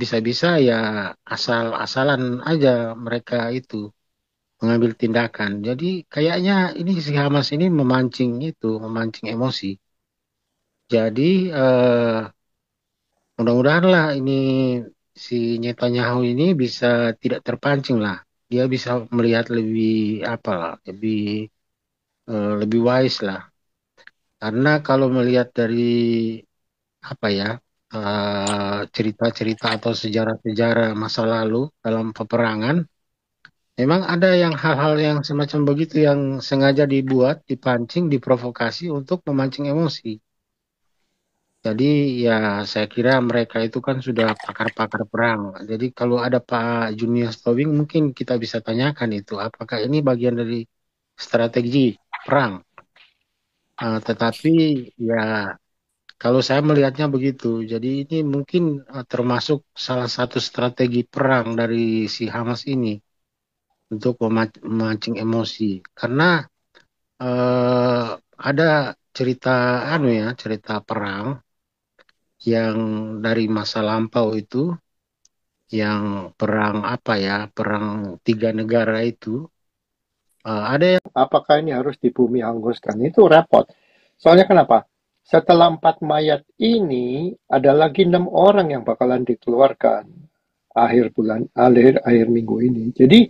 bisa-bisa ya asal-asalan aja mereka itu mengambil tindakan. Jadi kayaknya ini si Hamas ini memancing emosi. Jadi mudah-mudahan lah ini si Netanyahu ini bisa tidak terpancing lah. Dia bisa melihat lebih apa lah, lebih wise lah. Karena kalau melihat dari apa ya cerita-cerita atau sejarah-sejarah masa lalu dalam peperangan, memang ada yang hal-hal yang semacam begitu yang sengaja dibuat, dipancing, diprovokasi untuk memancing emosi. Jadi ya saya kira mereka itu kan sudah pakar-pakar perang. Jadi kalau ada Pak Junior Tobing mungkin kita bisa tanyakan itu apakah ini bagian dari strategi perang. Tetapi ya kalau saya melihatnya begitu. Jadi ini mungkin termasuk salah satu strategi perang dari si Hamas ini untuk memancing emosi. Karena eh, ada cerita cerita perang yang dari masa lampau itu, yang perang apa ya, perang tiga negara itu, ada yang Apakah ini harus dibumi hanguskan? Itu repot. Soalnya kenapa? Setelah 4 mayat ini, ada lagi 6 orang yang bakalan dikeluarkan akhir minggu ini. Jadi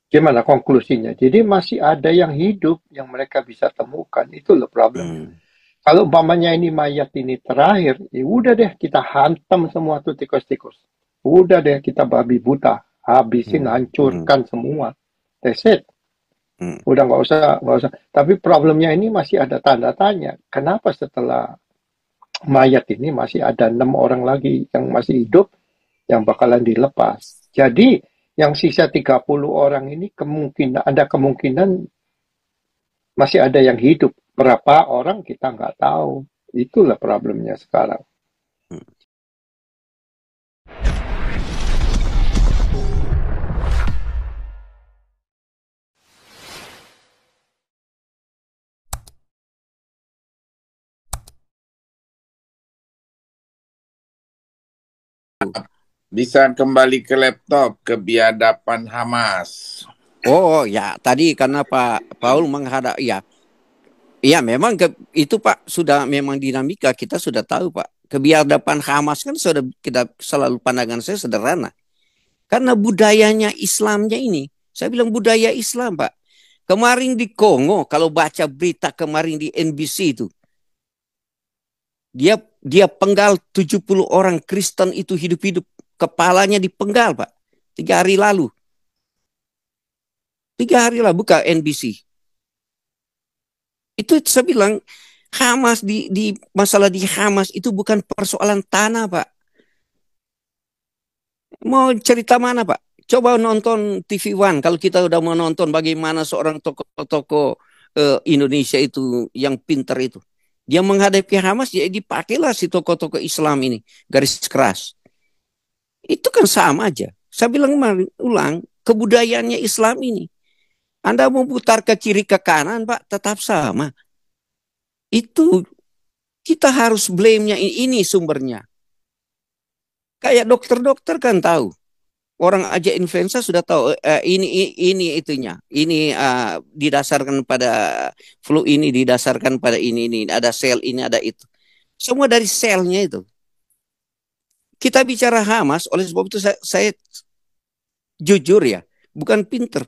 gimana konklusinya? Jadi masih ada yang hidup yang mereka bisa temukan. Itu loh problemnya. Hmm. Kalau umpamanya ini mayat ini terakhir, ya udah deh kita hantam semua tuh tikus-tikus. Udah deh kita babi buta, habisin, Hmm. Hmm. hancurkan semua. That's it. Hmm. Udah nggak usah. Tapi problemnya ini masih ada tanda tanya. Kenapa setelah mayat ini masih ada 6 orang lagi yang masih hidup yang bakalan dilepas? Jadi yang sisa 30 orang ini ada kemungkinan masih ada yang hidup. Berapa orang kita nggak tahu. Itulah problemnya sekarang. Hmm. Bisa kembali ke laptop, ke biadaban Hamas. Oh ya, tadi karena Pak Paul menghadap, ya, ya memang itu Pak sudah memang dinamika kita sudah tahu Pak. Kebiadaban Hamas kan sudah kita selalu pandangan saya sederhana. Karena budayanya Islamnya ini, saya bilang budaya Islam Pak. Kemarin di Kongo, kalau baca berita kemarin di NBC itu, dia dia penggal 70 orang Kristen itu hidup-hidup. Kepalanya dipenggal Pak. 3 hari lalu. 3 hari lah buka NBC. Itu saya bilang Hamas di masalah di Hamas itu bukan persoalan tanah Pak. Mau cerita mana Pak? Coba nonton TV One kalau kita udah mau nonton bagaimana seorang tokoh-tokoh Indonesia itu yang pintar itu. Dia menghadapi Hamas ya dipakailah si tokoh-tokoh Islam ini garis keras. Itu kan sama aja. Saya bilang ulang kebudayaannya Islam ini. Anda mau putar ke kiri ke kanan Pak tetap sama. Itu kita harus blame-nya ini sumbernya. Kayak dokter-dokter kan tahu. Orang aja influenza sudah tahu ini itunya. Ini didasarkan pada flu ini, didasarkan pada ini ada sel ini ada itu. Semua dari selnya itu. Kita bicara Hamas, oleh sebab itu saya jujur ya, bukan pinter.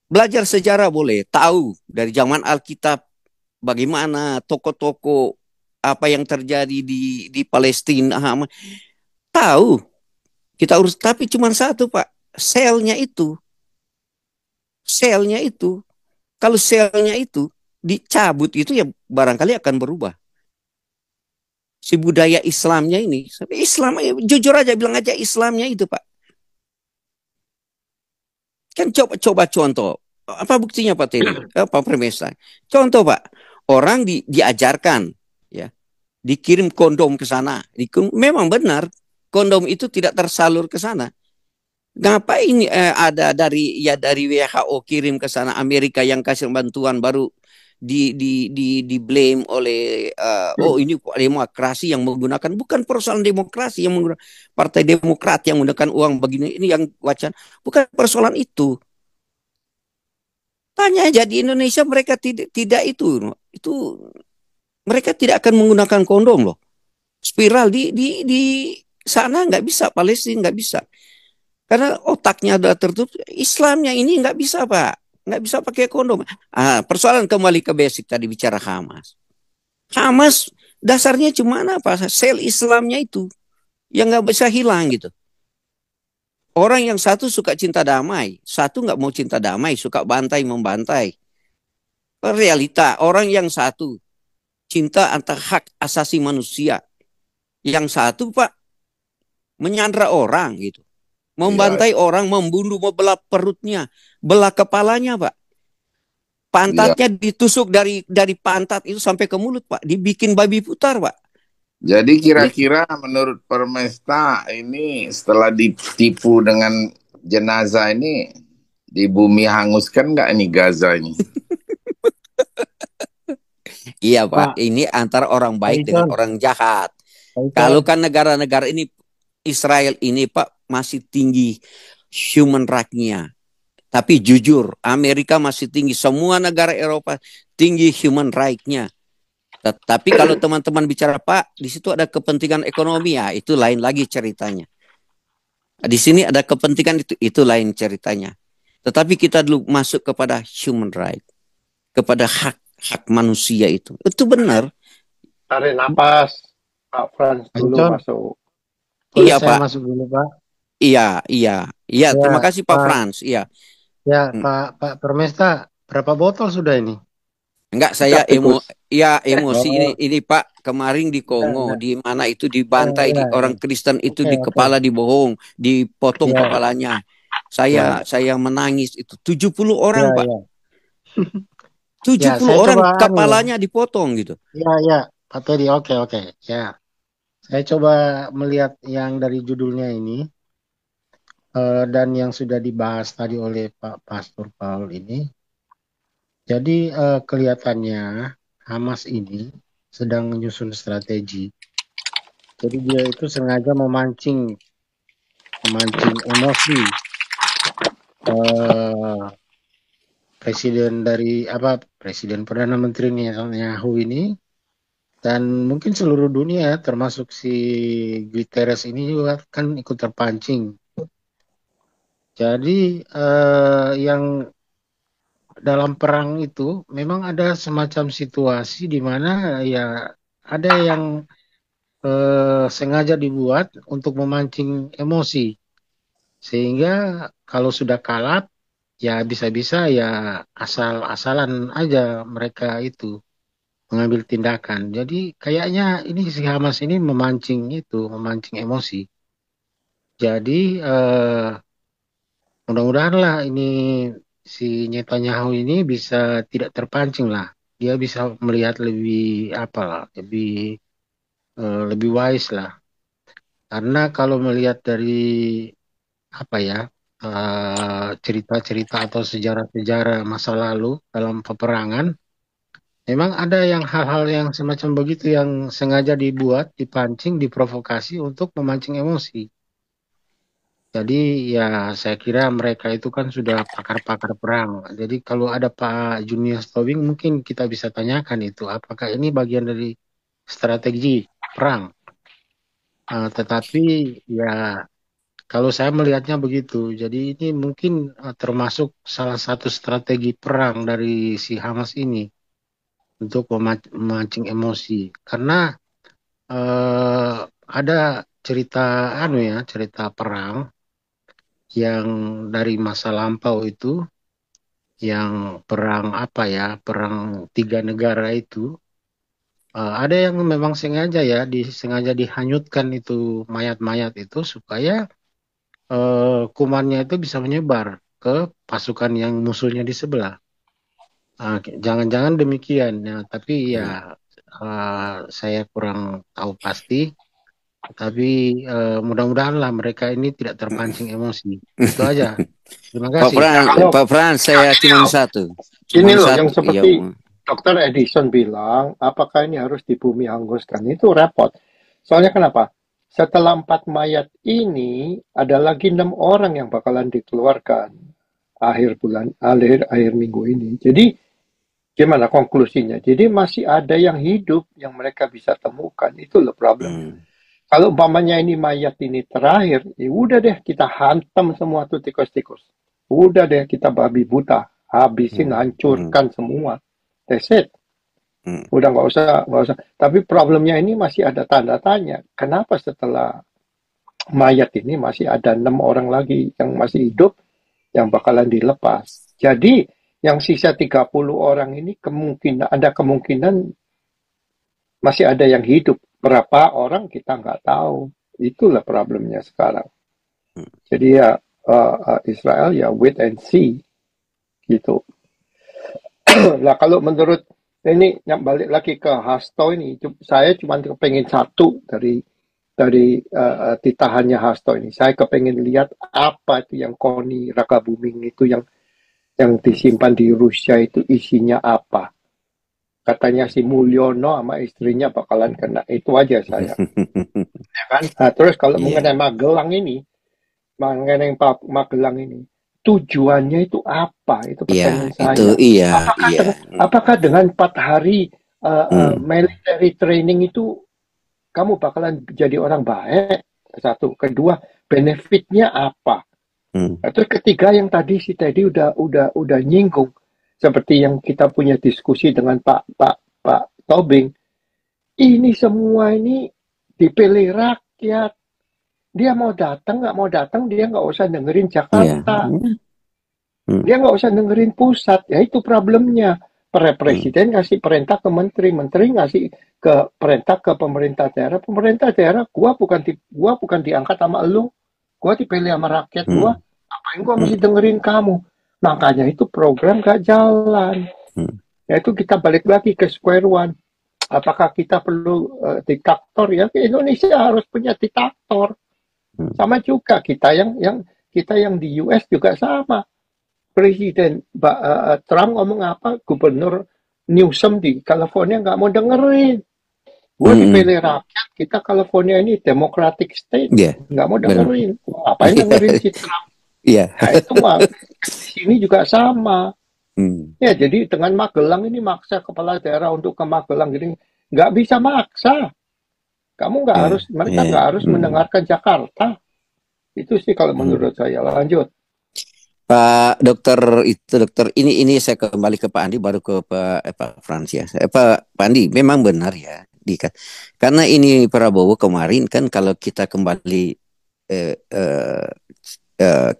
Belajar sejarah boleh, tahu dari zaman Alkitab bagaimana toko-toko apa yang terjadi di Palestina, Hamas. Tahu, kita urus, tapi cuma satu Pak, selnya itu, selnya itu, kalau selnya itu dicabut itu ya barangkali akan berubah. Si budaya Islamnya ini, Islam jujur aja bilang aja Islamnya itu Pak. Kan coba contoh, apa buktinya Pak Teddy? Apa permesa? Contoh Pak, orang diajarkan ya, dikirim kondom ke sana. Memang benar kondom itu tidak tersalur ke sana. Ngapain ada dari WHO kirim ke sana, Amerika yang kasih bantuan baru di blame oleh oh ini demokrasi yang menggunakan, bukan persoalan demokrasi yang menggunakan Partai Demokrat yang menggunakan uang begini, ini yang wacana, bukan persoalan itu. Tanya aja di Indonesia mereka tidak itu mereka tidak akan menggunakan kondom loh. Spiral di sana nggak bisa, Palestina nggak bisa. Karena otaknya sudah tertutup. Islamnya ini nggak bisa, Pak. Nggak bisa pakai kondom. Persoalan kembali ke basic tadi bicara Hamas. Hamas dasarnya cuma apa? Sel Islamnya itu yang nggak bisa hilang gitu. Orang yang satu suka cinta damai, satu nggak mau cinta damai, suka bantai membantai. Realita orang yang satu cinta antar hak asasi manusia, yang satu Pak menyandra orang gitu, membantai orang, membunuh, membelah perutnya, belah kepalanya Pak, pantatnya ditusuk dari pantat itu sampai ke mulut Pak, dibikin babi putar Pak. Jadi kira-kira menurut Permesta ini setelah ditipu dengan jenazah ini di bumi hanguskan nggak ini Gaza ini? Iya Pak, ini antara orang baik dengan orang jahat. Kalau kan negara-negara ini, Israel ini Pak masih tinggi human right-nya. Tapi jujur, Amerika masih tinggi. Semua negara Eropa tinggi human right-nya. Tapi kalau teman-teman bicara Pak, di situ ada kepentingan ekonomi, ya itu lain lagi ceritanya. Di sini ada kepentingan, itu lain ceritanya. Tetapi kita dulu masuk kepada human right, kepada hak manusia itu benar. Tarik napas, Pak Frans dulu masuk. Iya Pak. Masuk dulu Pak. Iya. Terima kasih Pak Frans. Iya. Ya Pak Permesta, berapa botol sudah ini? Enggak, saya emosi ini Pak, kemarin di Kongo, di mana itu dibantai orang Kristen itu di kepala dibohong, dipotong kepalanya. Saya menangis itu 70 orang Pak. 70 orang kepalanya dipotong gitu. Iya Pak Teddy, oke. Ya. Saya coba melihat yang dari judulnya ini dan yang sudah dibahas tadi oleh Pak Pastor Paul ini. Jadi kelihatannya Hamas ini sedang menyusun strategi. Jadi dia itu sengaja memancing emosi presiden Perdana Menteri Netanyahu ini, dan mungkin seluruh dunia termasuk si Guterres ini juga kan ikut terpancing. Jadi yang dalam perang itu memang ada semacam situasi di mana ya ada yang sengaja dibuat untuk memancing emosi, sehingga kalau sudah kalap ya bisa-bisa ya asal-asalan aja mereka itu mengambil tindakan. Jadi kayaknya ini si Hamas ini memancing emosi. Jadi mudah-mudahan lah ini si Netanyahu ini bisa tidak terpancing lah. Dia bisa melihat lebih lebih wise lah. Karena kalau melihat dari cerita-cerita atau sejarah-sejarah masa lalu dalam peperangan, memang ada hal-hal yang semacam begitu yang sengaja dibuat, dipancing, diprovokasi untuk memancing emosi. Jadi ya saya kira mereka itu kan sudah pakar-pakar perang. Jadi kalau ada Pak Junior Tobing mungkin kita bisa tanyakan itu apakah ini bagian dari strategi perang. Tetapi ya kalau saya melihatnya begitu. Jadi ini mungkin termasuk salah satu strategi perang dari si Hamas ini untuk memancing emosi. Karena ada cerita perang yang dari masa lampau itu, yang perang perang 3 negara itu, ada yang memang sengaja dihanyutkan itu mayat-mayat itu supaya kumannya itu bisa menyebar ke pasukan yang musuhnya di sebelah. Jangan-jangan demikian ya, tapi ya saya kurang tahu pasti. Tapi mudah-mudahan lah mereka ini tidak terpancing emosi. Itu aja. Terima kasih. Pak Frans, saya cuma satu. Ini loh yang seperti Dokter Edison bilang, apakah ini harus di bumi hanguskan? Itu repot. Soalnya kenapa? Setelah 4 mayat ini, ada lagi 6 orang yang bakalan dikeluarkan akhir minggu ini. Jadi gimana konklusinya? Jadi masih ada yang hidup yang mereka bisa temukan. Itu loh problemnya. Kalau umpamanya ini mayat ini terakhir, ya udah deh kita hantam semua tuh tikus-tikus. Udah deh kita babi buta, habisin, hancurkan semua. That's it. Udah nggak usah. Tapi problemnya ini masih ada tanda tanya. Kenapa setelah mayat ini masih ada 6 orang lagi yang masih hidup yang bakalan dilepas. Jadi yang sisa 30 orang ini ada kemungkinan masih ada yang hidup. Berapa orang kita nggak tahu. Itulah problemnya sekarang. Jadi ya Israel ya wait and see gitu. Nah kalau menurut ini yang balik lagi ke Hasto ini, saya cuma kepengen satu dari titahannya Hasto ini. Saya kepengen lihat apa itu yang Koni Rakabuming itu yang disimpan di Rusia itu isinya apa. Katanya si Mulyono sama istrinya bakalan kena. Itu aja saya. Ya kan? Nah, terus kalau mengenai Magelang ini, tujuannya itu apa? Itu pertanyaan saya. Itu Apakah dengan 4 hari military training itu kamu bakalan jadi orang baik? Satu, kedua, benefitnya apa? Terus ketiga yang tadi si Teddy udah nyinggung, seperti yang kita punya diskusi dengan Pak Tobing. Ini semua ini dipilih rakyat. Dia mau datang, nggak mau datang, dia nggak usah dengerin Jakarta. Dia nggak usah dengerin pusat. Ya itu problemnya. Presiden ngasih perintah ke menteri ngasih perintah ke pemerintah daerah. Gua bukan diangkat sama elu. Gua dipilih sama rakyat gua. Apain gua mesti dengerin kamu? Makanya itu program gak jalan. Yaitu kita balik lagi ke square one. Apakah kita perlu diktator ya? Indonesia harus punya diktator. Sama juga kita yang di US juga sama. Presiden Trump ngomong apa, Gubernur Newsom di California nggak mau dengerin. Gue dipilih rakyat, kita California ini democratic state, nggak mau dengerin. Ngapain dengerin si Trump? Nah, itu mah sini juga sama. Ya jadi dengan Magelang ini maksa kepala daerah untuk ke Magelang gini, nggak bisa maksa. Kamu mereka nggak harus mendengarkan Jakarta. Itu sih kalau menurut saya. Lanjut. Pak dokter ini saya kembali ke Pak Andi baru ke Pak Frans ya. Pak Andi memang benar ya, karena ini Prabowo kemarin kan kalau kita kembali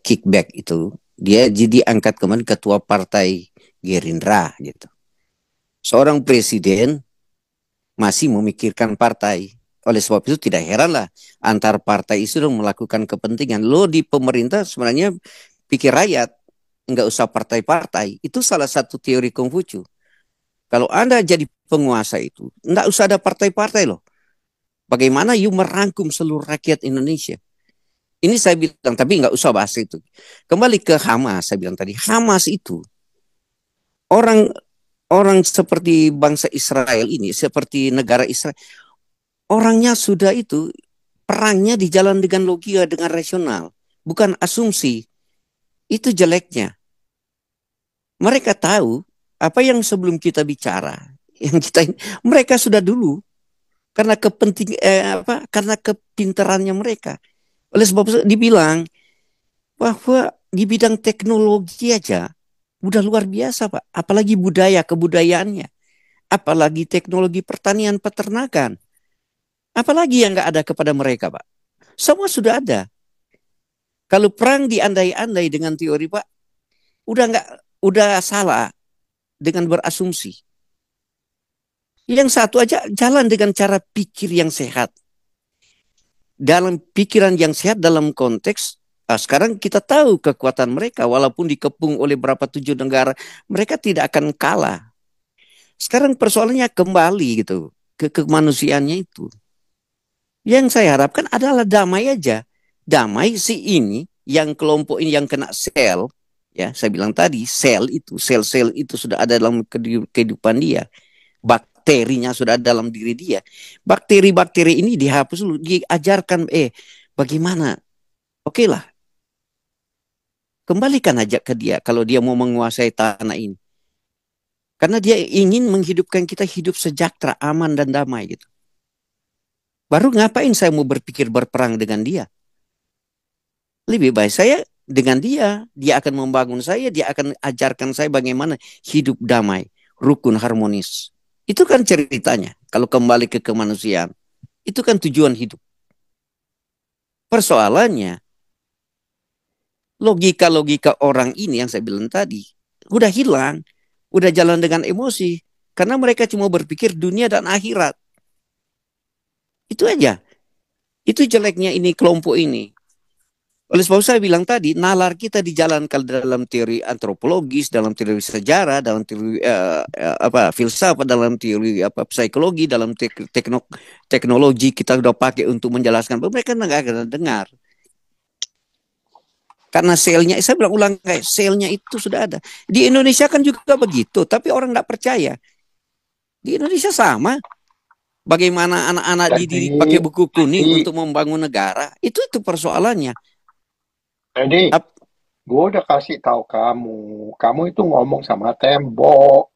kickback itu dia jadi angkat kemarin ketua partai Gerindra gitu. Seorang presiden masih memikirkan partai. Oleh sebab itu tidak heranlah antar partai itu melakukan kepentingan. Lo di pemerintah sebenarnya pikir rakyat, nggak usah partai-partai. Itu salah satu teori Konghucu. Kalau Anda jadi penguasa itu, nggak usah ada partai-partai loh. Bagaimana you merangkum seluruh rakyat Indonesia? Ini saya bilang, tapi nggak usah bahas itu. Kembali ke Hamas, saya bilang tadi, Hamas itu orang seperti bangsa Israel ini, seperti negara Israel, orangnya sudah itu perangnya di jalan dengan logika, dengan rasional, bukan asumsi. Itu jeleknya. Mereka tahu apa yang sebelum kita bicara, mereka sudah dulu karena karena kepintarannya mereka. Oleh sebab itu dibilang bahwa di bidang teknologi aja udah luar biasa, Pak. Apalagi kebudayaannya. Apalagi teknologi pertanian peternakan. Apalagi yang nggak ada kepada mereka, Pak. Semua sudah ada. Kalau perang diandai-andai dengan teori, Pak, udah salah dengan berasumsi. Yang satu aja jalan dengan cara pikir yang sehat. Dalam pikiran yang sehat dalam konteks sekarang kita tahu kekuatan mereka walaupun dikepung oleh berapa 7 negara, mereka tidak akan kalah. Sekarang persoalannya kembali gitu ke kemanusiaannya itu. Yang saya harapkan adalah damai aja. Damai si ini yang kelompok ini yang kena sel Ya, saya bilang tadi sel-sel itu sudah ada dalam kehidupan dia. Bakterinya sudah ada dalam diri dia. Bakteri-bakteri ini dihapus dulu, diajarkan bagaimana? Oke lah, kembalikan aja ke dia kalau dia mau menguasai tanah ini. Karena dia ingin menghidupkan kita hidup sejahtera, aman dan damai gitu. Baru ngapain saya mau berpikir berperang dengan dia? Lebih baik saya dengan dia akan membangun saya, dia akan ajarkan saya bagaimana hidup damai, rukun, harmonis. Itu kan ceritanya. Kalau kembali ke kemanusiaan, itu kan tujuan hidup. Persoalannya, logika-logika orang ini yang saya bilang tadi, udah hilang, udah jalan dengan emosi. Karena mereka cuma berpikir dunia dan akhirat. Itu aja. Itu jeleknya ini kelompok ini. Oleh sebab saya bilang tadi, nalar kita dijalankan dalam teori antropologis, dalam teori sejarah, dalam teori filsafat, dalam teori psikologi, dalam teknologi kita sudah pakai untuk menjelaskan. Mereka nggak akan dengar. Karena selnya, saya bilang ulang guys, selnya itu sudah ada. Di Indonesia kan juga begitu, tapi orang nggak percaya. Di Indonesia sama. Bagaimana anak-anak dididik pakai buku kuning untuk membangun negara, itu persoalannya. Jadi, gue udah kasih tahu kamu itu ngomong sama tembok.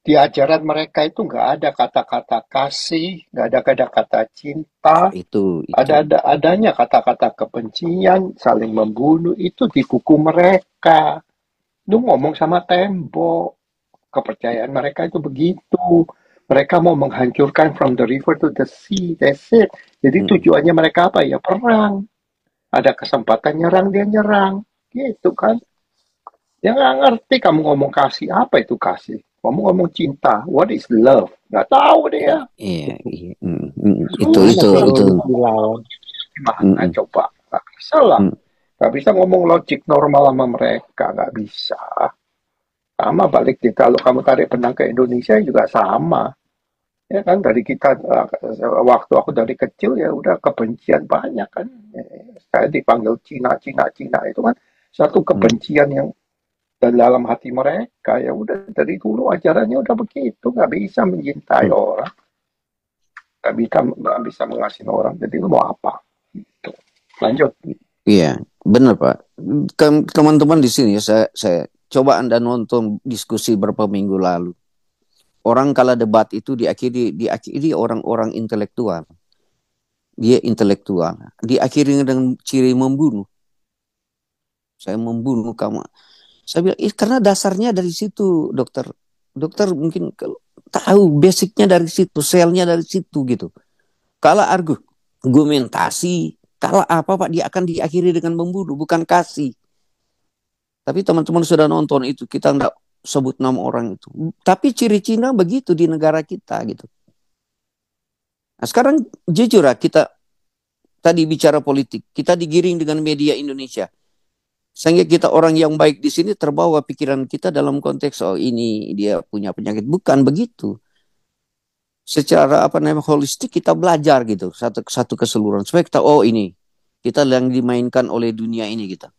Di ajaran mereka itu nggak ada kata-kata kasih, nggak ada kata-kata cinta. Itu. Adanya kata-kata kebencian, saling membunuh, itu di buku mereka. Lu ngomong sama tembok. Kepercayaan mereka itu begitu. Mereka mau menghancurkan from the river to the sea, that's it. Jadi tujuannya mereka apa ya? Perang. Ada kesempatan nyerang, dia nyerang. Gitu kan. Dia nggak ngerti kamu ngomong kasih. Apa itu kasih? Kamu ngomong cinta. What is love? Nggak tahu dia. Iya. Itu. Gimana coba? Nggak bisa lah. Nggak bisa ngomong logik normal sama mereka. Nggak bisa. Sama balik kalau kamu tarik benang ke Indonesia juga sama. Ya kan dari kita waktu aku dari kecil ya udah kebencian banyak kan. Saya dipanggil Cina itu kan satu kebencian yang dalam hati mereka. Ya udah dari dulu ajarannya udah begitu, nggak bisa mencintai orang, nggak bisa mengasihi orang. Jadi lu mau apa? Gitu. Lanjut. Iya, benar Pak. Teman-teman di sini saya coba Anda nonton diskusi beberapa minggu lalu. Orang kala debat itu diakhiri orang-orang intelektual. Dia intelektual. Diakhiri dengan ciri membunuh. Saya membunuh kamu. Saya bilang, karena dasarnya dari situ, dokter. Dokter mungkin tahu basicnya dari situ, selnya dari situ gitu. Kalau argumentasi, kalau apa Pak, dia akan diakhiri dengan membunuh, bukan kasih. Tapi teman-teman sudah nonton itu, kita enggak sebut nama orang itu. Tapi ciri Cina begitu di negara kita gitu. Nah, sekarang jujur kita tadi bicara politik, kita digiring dengan media Indonesia. Sehingga kita orang yang baik di sini terbawa pikiran kita dalam konteks ini dia punya penyakit, bukan begitu. Secara holistik kita belajar gitu, satu keseluruhan supaya kita ini kita yang dimainkan oleh dunia ini kita.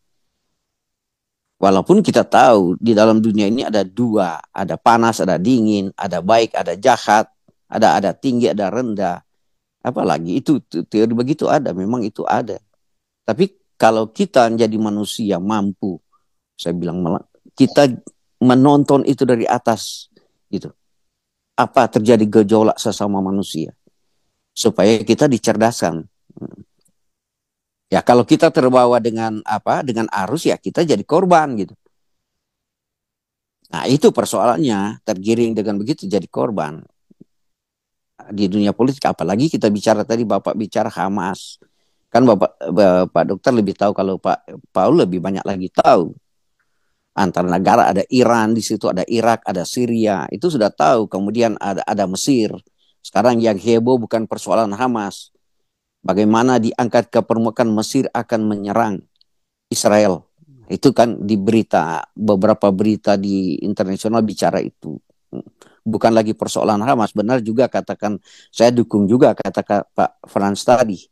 Walaupun kita tahu di dalam dunia ini ada dua, ada panas, ada dingin, ada baik, ada jahat, ada tinggi, ada rendah. Apalagi itu teori begitu ada, memang itu ada. Tapi kalau kita menjadi manusia mampu, saya bilang kita menonton itu dari atas, gitu. Apa terjadi gejolak sesama manusia, supaya kita dicerdaskan. Ya kalau kita terbawa dengan arus ya kita jadi korban gitu. Nah itu persoalannya, tergiring dengan begitu jadi korban. Di dunia politik apalagi kita bicara tadi Bapak bicara Hamas. Kan Pak Dokter lebih tahu, kalau Pak Paul lebih banyak lagi tahu. Antara negara ada Iran di situ, ada Irak, ada Syria, itu sudah tahu. Kemudian ada Mesir. Sekarang yang heboh bukan persoalan Hamas. Bagaimana diangkat ke permukaan Mesir akan menyerang Israel. Itu kan di beberapa berita di internasional bicara itu. Bukan lagi persoalan Hamas. Benar juga katakan, saya dukung juga kata Pak Frans tadi.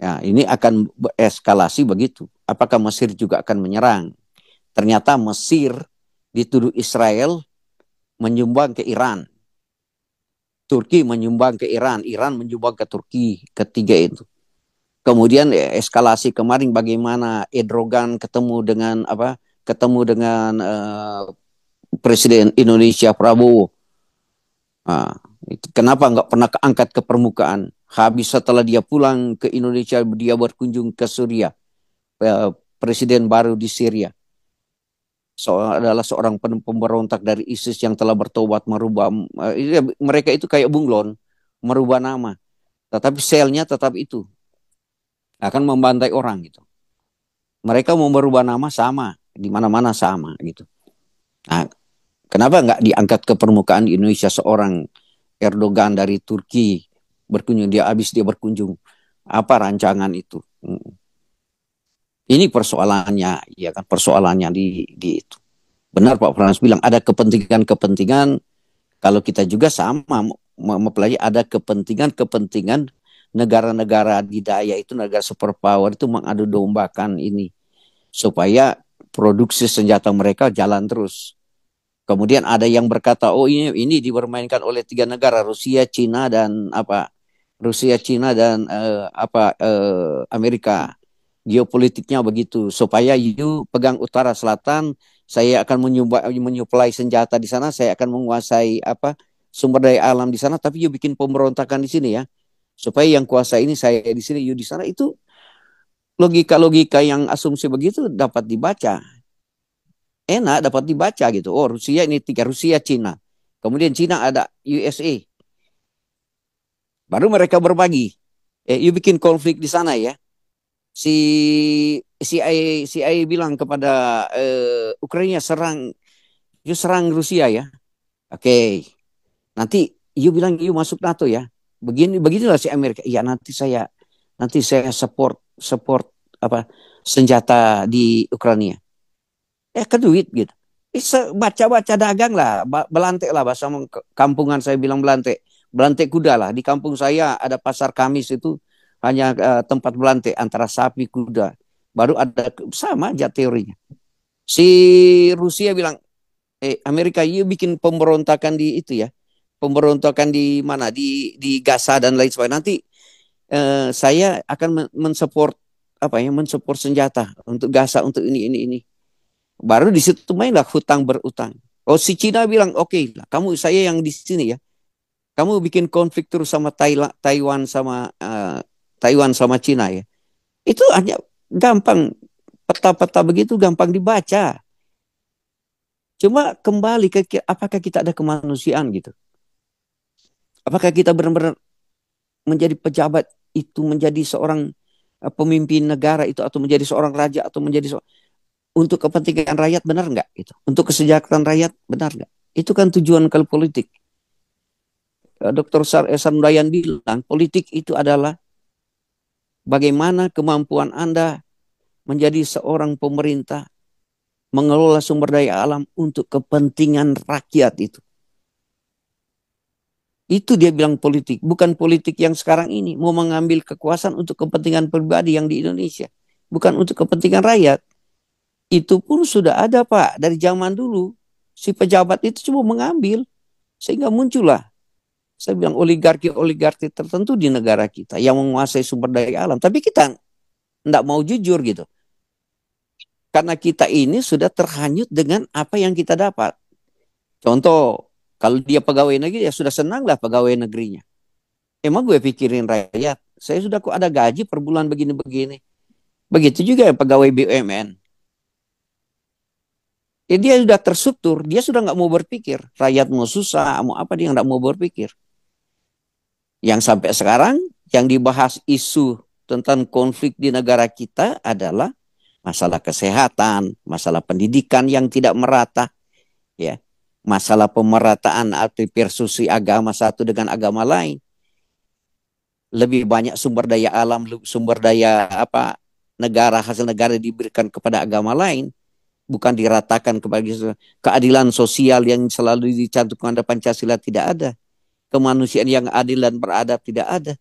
Ya, ini akan eskalasi begitu. Apakah Mesir juga akan menyerang? Ternyata Mesir dituduh Israel menyumbang ke Iran. Turki menyumbang ke Iran, Iran menyumbang ke Turki, ketiga itu. Kemudian eskalasi kemarin bagaimana Erdogan ketemu dengan Presiden Indonesia Prabowo. Kenapa nggak pernah keangkat ke permukaan? Habis setelah dia pulang ke Indonesia, dia berkunjung ke Suriah, presiden baru di Syria. Adalah seorang pemberontak dari ISIS yang telah bertobat merubah, mereka itu kayak bunglon, merubah nama, tetapi selnya tetap itu, akan membantai orang gitu. Mereka mau merubah nama sama, di mana-mana sama gitu. Nah, kenapa nggak diangkat ke permukaan di Indonesia seorang Erdogan dari Turki berkunjung, dia berkunjung, apa rancangan itu? Ini persoalannya, ya kan, persoalannya di itu. Benar Pak Frans bilang ada kepentingan-kepentingan. Kalau kita juga sama mempelajari ada kepentingan negara-negara didaya itu, negara superpower itu mengadu dombakan ini supaya produksi senjata mereka jalan terus. Kemudian ada yang berkata, oh ini dipermainkan oleh 3 negara, Rusia, Cina dan Amerika. Geopolitiknya begitu, supaya you pegang utara selatan, saya akan menyuplai senjata di sana, saya akan menguasai sumber daya alam di sana, tapi you bikin pemberontakan di sini ya, supaya yang kuasa ini saya di sini, you di sana. Itu logika yang asumsi begitu dapat dibaca, enak dapat dibaca gitu. Oh, Rusia ini 3, Rusia, Cina, kemudian Cina ada USA, baru mereka berbagi. You bikin konflik di sana ya. CIA bilang kepada Ukraina, serang Rusia ya. Oke. Nanti you bilang you masuk NATO ya. Beginilah si Amerika. Iya, nanti saya support senjata di Ukraina. Ke duit gitu. Baca dagang lah, belantek lah, bahasa kampungan saya bilang belantek kuda lah. Di kampung saya ada pasar Kamis itu hanya tempat belantik antara sapi kuda. Baru ada sama aja teorinya. Si Rusia bilang, Amerika, you bikin pemberontakan di itu ya. Pemberontakan di mana? Di Gaza dan lain sebagainya. Nanti saya akan mensupport mensupport senjata untuk Gaza, untuk ini. Baru di situ mainlah hutang berutang. Oh, si Cina bilang, oke lah, saya yang di sini ya. Kamu bikin konflik terus sama Taiwan sama Cina ya. Itu hanya gampang, peta-peta begitu gampang dibaca. Cuma kembali ke apakah kita ada kemanusiaan gitu. Apakah kita benar-benar menjadi pejabat itu, menjadi seorang pemimpin negara itu, atau menjadi seorang raja, atau menjadi untuk kepentingan rakyat, benar nggak gitu. Untuk kesejahteraan rakyat, benar nggak. Itu kan tujuan kalau politik. Dr. Sandayan bilang politik itu adalah bagaimana kemampuan Anda menjadi seorang pemerintah, mengelola sumber daya alam untuk kepentingan rakyat itu. Itu dia bilang politik. Bukan politik yang sekarang ini, mau mengambil kekuasaan untuk kepentingan pribadi yang di Indonesia. Bukan untuk kepentingan rakyat. Itu pun sudah ada Pak, dari zaman dulu. Si pejabat itu cuma mengambil. Sehingga muncullah, saya bilang, oligarki tertentu di negara kita yang menguasai sumber daya alam. Tapi kita tidak mau jujur gitu. Karena kita ini sudah terhanyut dengan apa yang kita dapat. Contoh, kalau dia pegawai negeri, ya sudah senanglah pegawai negerinya. Emang gue pikirin rakyat, saya sudah kok ada gaji per bulan begini-begini. Begitu juga pegawai BUMN. Dia sudah terstruktur, dia sudah nggak mau berpikir. Rakyat mau susah, mau apa, dia nggak mau berpikir. Yang sampai sekarang yang dibahas isu tentang konflik di negara kita adalah masalah kesehatan, masalah pendidikan yang tidak merata, ya, masalah pemerataan versus agama satu dengan agama lain. Lebih banyak sumber daya alam, sumber daya negara, hasil negara diberikan kepada agama lain, bukan diratakan kepada keadilan sosial yang selalu dicantumkan pada Pancasila, tidak ada. Kemanusiaan yang adil dan beradab tidak ada.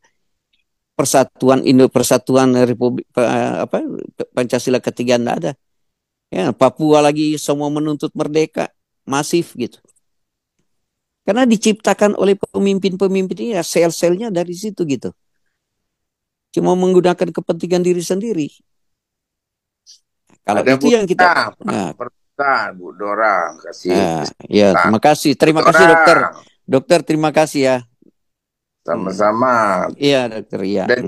Persatuan Republik Pancasila ketiga tidak ada. Ya, Papua lagi semua menuntut merdeka, masif gitu. Karena diciptakan oleh pemimpin-pemimpin ini ya sel-selnya dari situ gitu. Cuma menggunakan kepentingan diri sendiri. Kalau Ada itu Bu yang kita, Dora, Pak nah, Perta, Bu Dora kasih ya kesempatan. terima kasih, Bu terima kasih Dora, dokter, dokter terima kasih ya. sama-sama. Iya dokter, iya. Dan